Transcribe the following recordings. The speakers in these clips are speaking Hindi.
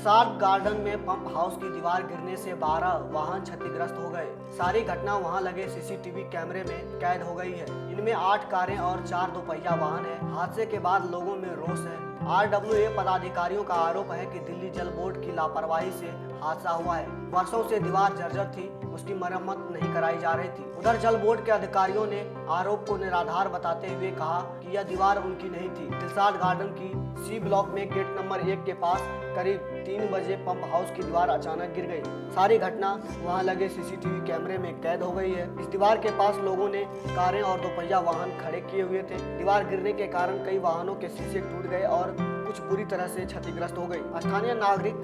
दिलशाद गार्डन में पंप हाउस की दीवार गिरने से 12 वाहन क्षतिग्रस्त हो गए। सारी घटना वहां लगे सीसीटीवी कैमरे में कैद हो गई है। इनमें 8 कारें और 4 दोपहिया वाहन है। हादसे के बाद लोगों में रोष है। RWA पदाधिकारियों का आरोप है कि दिल्ली जल बोर्ड की लापरवाही से हादसा हुआ है। वर्षों से दीवार जर्जर थी, उसकी मरम्मत नहीं कराई जा रही थी। उधर जल बोर्ड के अधिकारियों ने आरोप को निराधार बताते हुए कहा कि यह दीवार उनकी नहीं थी। दिलशाद गार्डन की C ब्लॉक में गेट नंबर 1 के पास करीब 3 बजे पंप हाउस की दीवार अचानक गिर गई। सारी घटना वहां लगे सीसीटीवी कैमरे में कैद हो गई है। इस दीवार के पास लोगों ने कारें और दोपहिया वाहन खड़े किए हुए थे। दीवार गिरने के कारण कई वाहनों के शीशे टूट गए और कुछ बुरी तरह से क्षतिग्रस्त हो गई। स्थानीय नागरिक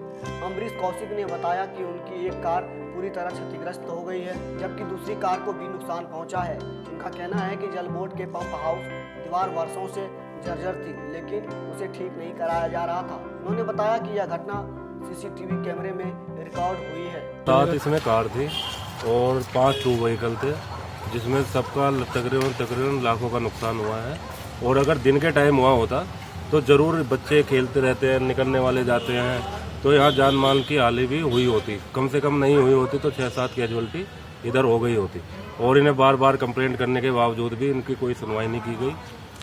अमरीश कौशिक ने बताया कि उनकी एक कार पूरी तरह क्षतिग्रस्त हो गई है, जबकि दूसरी कार को भी नुकसान पहुंचा है। उनका कहना है कि जल बोर्ड के पंप हाउस दीवार वर्षों से जर्जर थी, लेकिन उसे ठीक नहीं कराया जा रहा था। उन्होंने बताया कि यह घटना सीसीटीवी कैमरे में रिकॉर्ड हुई है। 7 इसमें कार थी और 5 टू व्हीकल थे, जिसमें सबका तकरीबन लाखों का नुकसान हुआ है। और अगर दिन के टाइम हुआ होता तो जरूर बच्चे खेलते रहते हैं, निकलने वाले जाते हैं, तो यहाँ जान माल की हानि भी हुई होती। कम से कम नहीं हुई होती तो 6-7 कैजुअल्टी इधर हो गई होती। और इन्हें बार बार कंप्लेंट करने के बावजूद भी इनकी कोई सुनवाई नहीं की गई।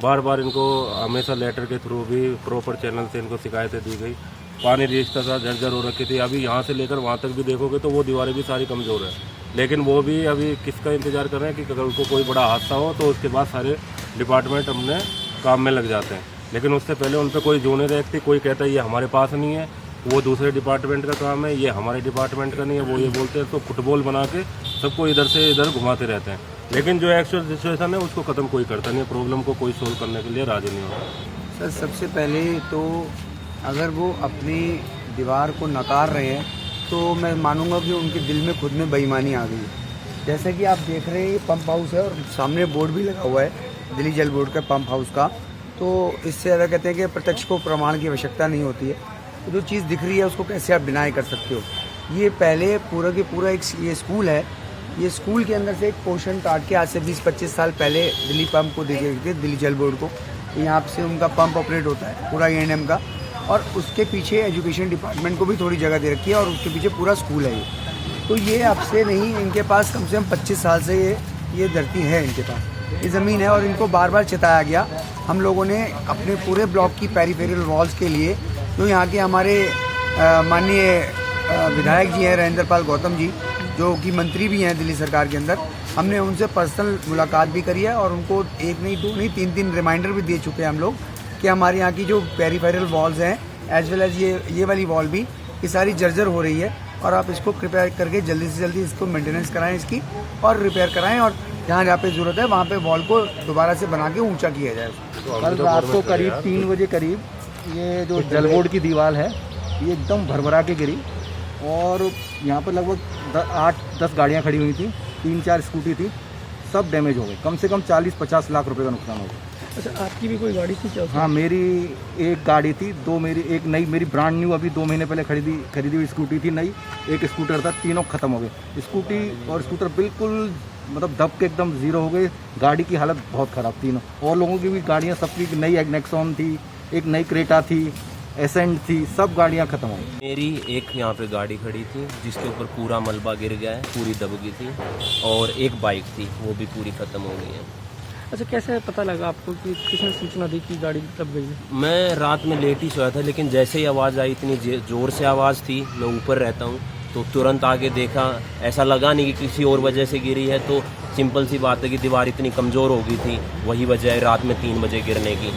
बार बार इनको हमेशा लेटर के थ्रू भी प्रॉपर चैनल से इनको शिकायतें दी गई। पानी रिश्ता सा जर्जर हो रखी थी। अभी यहाँ से लेकर वहाँ तक भी देखोगे तो वो दीवारें भी सारी कमज़ोर है, लेकिन वो भी अभी किसका इंतज़ार कर रहे हैं कि अगर उनको कोई बड़ा हादसा हो तो उसके बाद सारे डिपार्टमेंट अपने काम में लग जाते हैं। लेकिन उससे पहले उन पर कोई जोने देखती, कोई कहता है ये हमारे पास नहीं है, वो दूसरे डिपार्टमेंट का काम है, ये हमारे डिपार्टमेंट का नहीं है। वो ये बोलते हैं तो फुटबॉल बना के सबको इधर से इधर घुमाते रहते हैं, लेकिन जो एक्चुअल सिचुएशन है उसको ख़त्म कोई करता नहीं है। प्रॉब्लम को कोई सोल्व करने के लिए राजी नहीं होता। सर, सबसे पहले तो अगर वो अपनी दीवार को नकार रहे हैं तो मैं मानूंगा कि उनके दिल में खुद में बेईमानी आ गई है। जैसे कि आप देख रहे हैं ये पंप हाउस है और सामने बोर्ड भी लगा हुआ है दिल्ली जल बोर्ड का पंप हाउस का। तो इससे ज़्यादा कहते हैं कि प्रत्यक्ष को प्रमाण की आवश्यकता नहीं होती है। तो जो चीज़ दिख रही है उसको कैसे आप डिनाई कर सकते हो। ये पहले पूरा के पूरा एक ये स्कूल है। ये स्कूल के अंदर से एक पोर्शन काट के आज से 20-25 साल पहले दिल्ली पंप को दे दिए थे, दिल्ली जल बोर्ड को। यहाँ से उनका पंप ऑपरेट होता है पूरा A&M का, और उसके पीछे एजुकेशन डिपार्टमेंट को भी थोड़ी जगह दे रखी है और उसके पीछे पूरा स्कूल है ये। तो ये अब से नहीं, इनके पास कम से कम 25 साल से ये धरती है इनके पास, ये ज़मीन है। और इनको बार बार चेताया गया। हम लोगों ने अपने पूरे ब्लॉक की पेरिफेरल वॉल्स के लिए, जो यहाँ के हमारे माननीय विधायक जी हैं राजेंद्रपाल गौतम जी, जो कि मंत्री भी हैं दिल्ली सरकार के अंदर, हमने उनसे पर्सनल मुलाकात भी करी है और उनको 1 नहीं 2 नहीं 3 रिमाइंडर भी दे चुके हैं हम लोग कि हमारे यहाँ की जो पेरिफेरल वॉल्स हैं एज वेल एज ये वाली वॉल भी ये सारी जर्जर हो रही है, और आप इसको कृपया करके जल्दी से जल्दी इसको मेंटेनेंस कराएं इसकी और रिपेयर कराएं, और जहाँ पे ज़रूरत है वहाँ पे वॉल को दोबारा से बना के ऊंचा किया जाए। कल रात को करीब 3 बजे करीब ये जो जल बोर्ड की दीवार है ये एकदम भरभरा के गिरी, और यहाँ पर लगभग 8-10 गाड़ियाँ खड़ी हुई थी, 3-4 स्कूटी थी, सब डैमेज हो गई। कम से कम 40-50 लाख रुपए का नुकसान हो गया। अच्छा, आपकी भी कोई गाड़ी थी क्या? हाँ, मेरी एक गाड़ी थी, 2 मेरी, एक नई मेरी ब्रांड न्यू अभी 2 महीने पहले खरीदी हुई स्कूटी थी नई, एक स्कूटर था, तीनों ख़त्म हो गए। स्कूटी और स्कूटर बिल्कुल मतलब दब के एकदम ज़ीरो हो गई। गाड़ी की हालत बहुत ख़राब, तीनों। और लोगों की भी गाड़ियाँ, सबकी नई एक नेक्सॉन थी, एक नई क्रेटा थी, एसेंट थी, सब गाड़ियाँ ख़त्म हो गई। मेरी एक यहाँ पे गाड़ी खड़ी थी जिसके ऊपर पूरा मलबा गिर गया है, पूरी दब गई थी, और एक बाइक थी वो भी पूरी ख़त्म हो गई है। अच्छा, कैसे पता लगा आपको कि किसने सूचना दी कि गाड़ी दब गई है? मैं रात में लेट ही सोया था, लेकिन जैसे ही आवाज़ आई, इतनी ज़ोर से आवाज़ थी, मैं ऊपर रहता हूँ, तो तुरंत आगे देखा। ऐसा लगा नहीं कि किसी और वजह से गिरी है, तो सिंपल सी बात है कि दीवार इतनी कमज़ोर हो गई थी, वही वजह है रात में 3 बजे गिरने की।